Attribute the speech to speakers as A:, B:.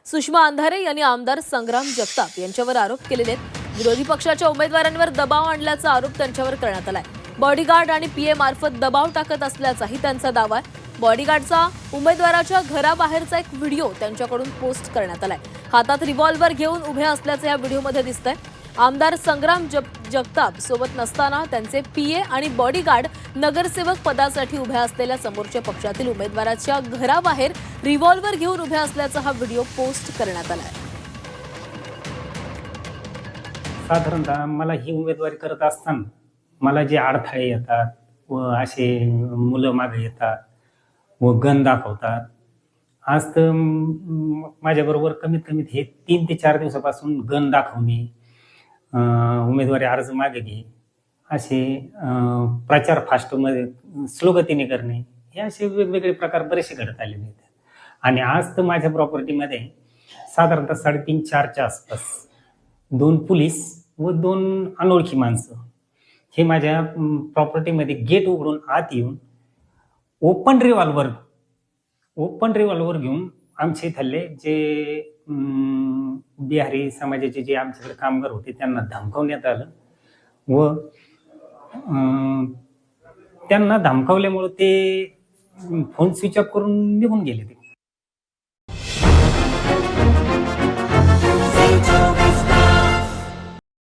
A: सुषमा अंधारे यांनी आमदार संग्राम जगताप यांच्यावर आरोप केलेले आहेत। विरोधी पक्षाच्या उमेदवारांवर दबाव आणल्याचा आरोप त्यांच्यावर करण्यात आलाय। बॉडीगार्ड आणि पीए मार्फत दबाव टाकत असल्याचाही त्यांचा दावा आहे। बॉडीगार्डचा उमेदवाराच्या घराबाहेरचा एक व्हिडिओ त्यांच्याकडून पोस्ट करण्यात आलाय। हातात रिव्हॉल्वर घेऊन उभे असल्याचे या व्हिडिओमध्ये दिसतंय। आमदार संग्राम जगताप सोबत नसताना त्यांचे पीए आणि बॉडीगार्ड नगरसेवक पदासाठी उभे असलेल्या समोरच्या पक्षातील उमेदवाराच्या घराबाहेर रिव्हॉल्वर घेऊन उभे असल्याचा हा व्हिडिओ पोस्ट करण्यात आलाय।
B: साधारणतः मला ही उमेदवारी करत असताना मला जे अडथळे येतात व असे मुलं मागे येतात व गन दाखवतात। आज तर माझ्याबरोबर कमीत कमी हे 3 ते 4 दिवसापासून गन दाखवणे, उमेदवारी अर्ज मागे घे, असे प्रचार फास्टमध्ये स्लो गतीने करणे, हे असे वेगवेगळे प्रकार बरेचसे घडत आलेले आहेत। आणि आज तर माझ्या प्रॉपर्टीमध्ये साधारणतः 3:30-4च्या आसपास 2 पोलीस व 2 अनोळखी माणसं हे माझ्या प्रॉपर्टीमध्ये गेट उघडून आत येऊन ओपन रिव्हॉल्वर घेऊन आमच्या इथले जे बिहारी समाजाचे जे आमच्याकडे कामगार होते त्यांना धमकावण्यात आलं व त्यांना धमकावल्यामुळे ते फोन स्विच ऑफ करून निघून गेले ते।